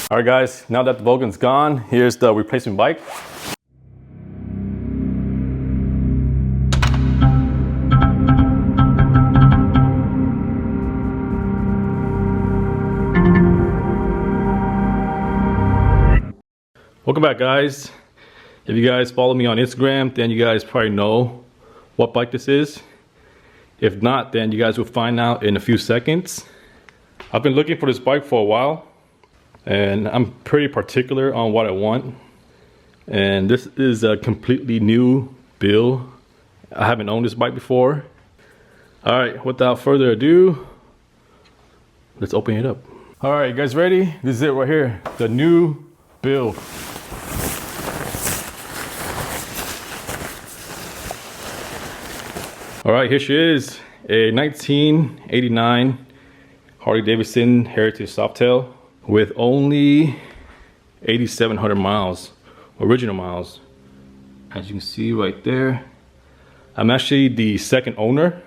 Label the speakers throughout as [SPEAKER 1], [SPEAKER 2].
[SPEAKER 1] All right guys, now that the Vulcan's gone, here's the replacement bike. Welcome back guys. If you guys follow me on Instagram, then you guys probably know what bike this is. If not, then you guys will find out in a few seconds. I've been looking for this bike for a while, and I'm pretty particular on what I want. And this is a completely new build. I haven't owned this bike before. All right, without further ado, let's open it up. All right, you guys ready? This is it right here, the new build. All right, here she is, a 1989 Harley-Davidson Heritage Softail with only 8,700 miles, original miles. As you can see right there, I'm actually the second owner.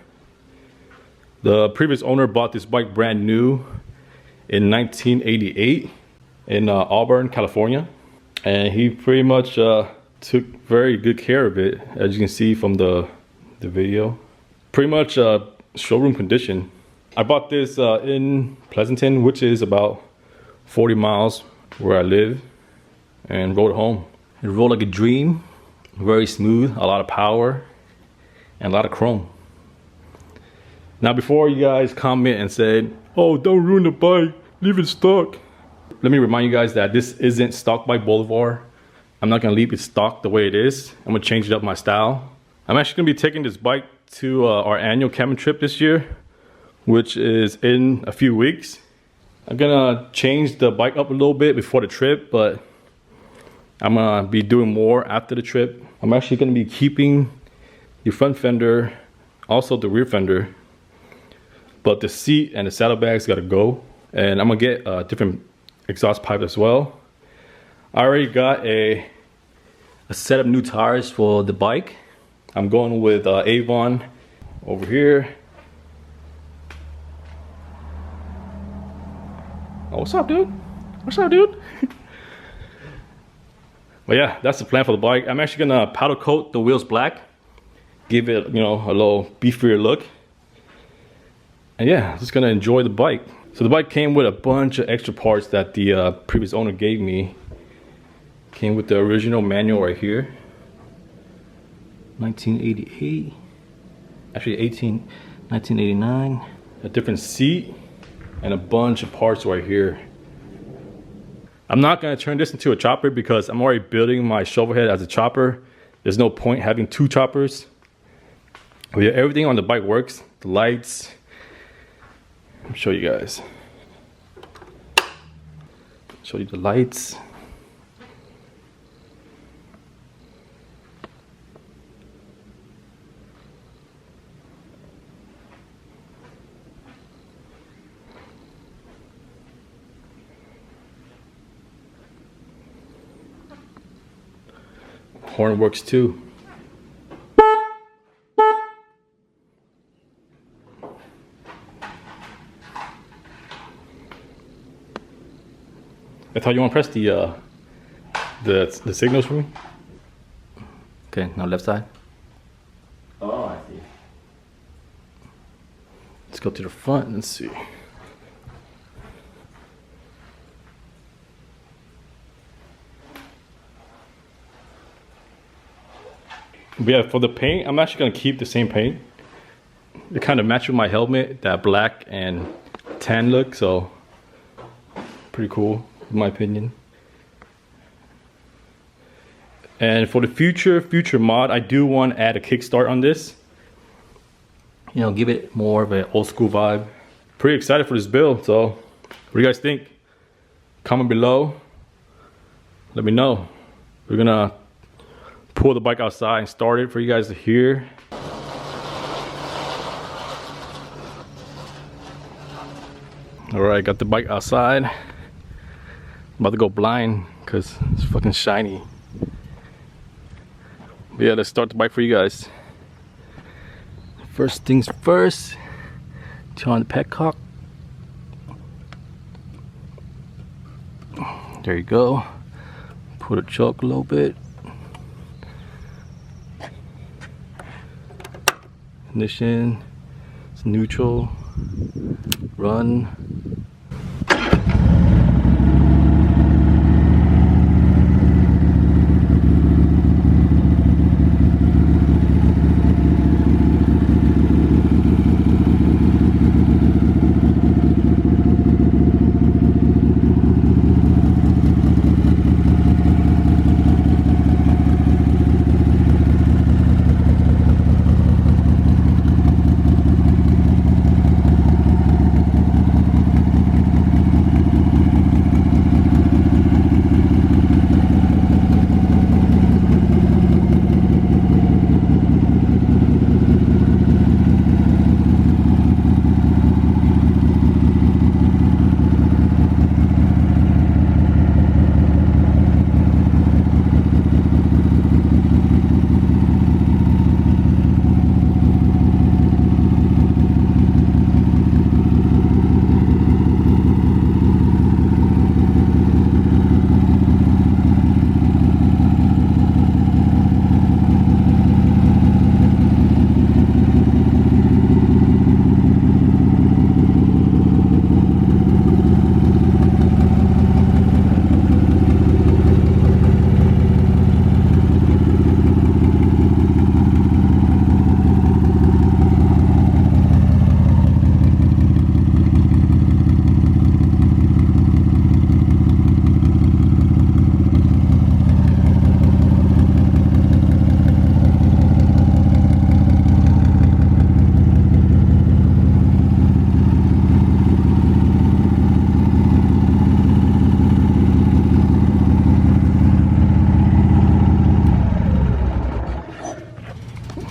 [SPEAKER 1] The previous owner bought this bike brand new in 1988 in Auburn, California. And he pretty much took very good care of it, as you can see from the video. Pretty much showroom condition. I bought this in Pleasanton, which is about 40 miles where I live, and rode home. It rolled like a dream, very smooth, a lot of power, and a lot of chrome. Now before you guys comment and say, oh, don't ruin the bike, leave it stock. Let me remind you guys that this isn't stock bike Boulevard. I'm not gonna leave it stock the way it is. I'm gonna change it up my style. I'm actually gonna be taking this bike to our annual camping trip this year, which is in a few weeks. I'm gonna change the bike up a little bit before the trip, but I'm gonna be doing more after the trip. I'm actually gonna be keeping the front fender, also the rear fender, but the seat and the saddlebags gotta go. And I'm gonna get a different exhaust pipe as well. I already got a set of new tires for the bike. I'm going with Avon over here. Oh, what's up, dude? What's up, dude? But yeah, that's the plan for the bike. I'm actually gonna powder coat the wheels black, give it, you know, a little beefier look. And yeah, just gonna enjoy the bike. So the bike came with a bunch of extra parts that the previous owner gave me. Came with the original manual right here. 1988, actually 1989. A different seat and a bunch of parts right here. I'm not gonna turn this into a chopper because I'm already building my shovel head as a chopper. There's no point having two choppers. But yeah, everything on the bike works. The lights. Let me show you guys. Show you the lights. Horn works too. I thought you want to press the signals for me. Okay, now left side.
[SPEAKER 2] Oh, I see.
[SPEAKER 1] Let's go to the front. Let's see. But yeah, for the paint, I'm actually gonna keep the same paint. It kind of matches with my helmet, that black and tan look, so pretty cool in my opinion. And for the future mod, I do want to add a kickstart on this. You know, give it more of an old school vibe. Pretty excited for this build, so what do you guys think? Comment below, let me know. We're gonna pull the bike outside and start it for you guys to hear. All right, got the bike outside. I'm about to go blind because it's fucking shiny. But yeah, let's start the bike for you guys. First things first, turn on the petcock. There you go. Put a choke a little bit. Ignition, it's neutral, run.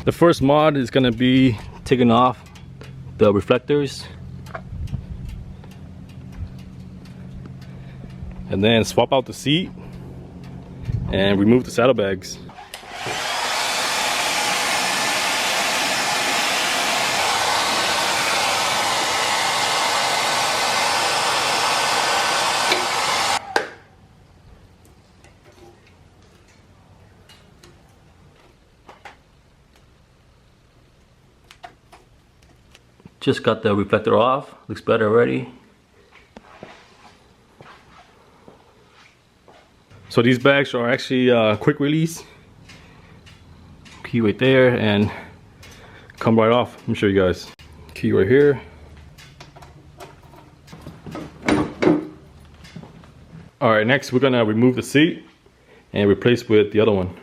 [SPEAKER 1] The first mod is gonna be taking off the reflectors and then swap out the seat and remove the saddlebags. Just got the reflector off, looks better already. So these bags are actually quick release. Key right there and come right off. Let me show you guys. Key right here. All right, next we're gonna remove the seat and replace with the other one.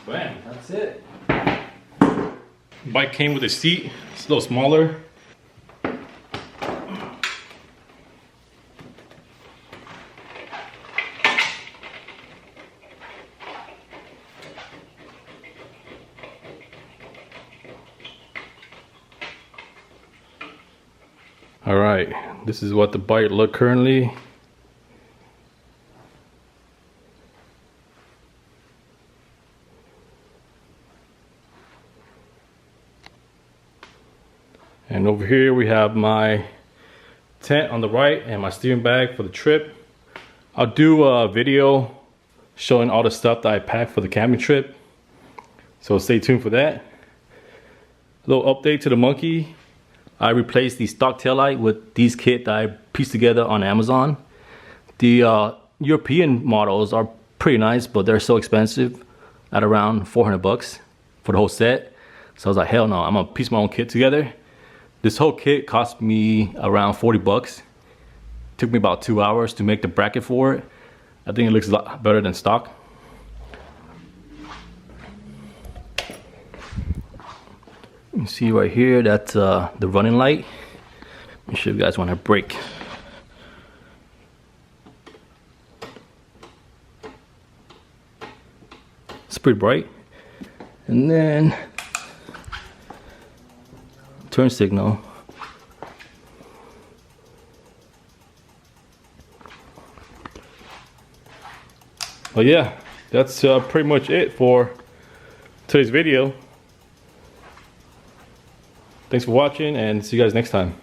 [SPEAKER 1] Bam, that's it. Bike came with a seat, it's a little smaller. All right, this is what the bike look currently. And over here we have my tent on the right and my steering bag for the trip. I'll do a video showing all the stuff that I packed for the camping trip, so stay tuned for that. A little update to the monkey. I replaced the stock taillight with these kit that I pieced together on Amazon. The European models are pretty nice, but they're so expensive at around 400 bucks for the whole set. So I was like, hell no, I'm gonna piece my own kit together. This whole kit cost me around 40 bucks. Took me about 2 hours to make the bracket for it. I think it looks a lot better than stock. You can see right here, that's the running light. Let me show you guys when I brake. It's pretty bright. And then turn signal. Oh yeah, that's pretty much it for today's video. Thanks for watching, and see you guys next time.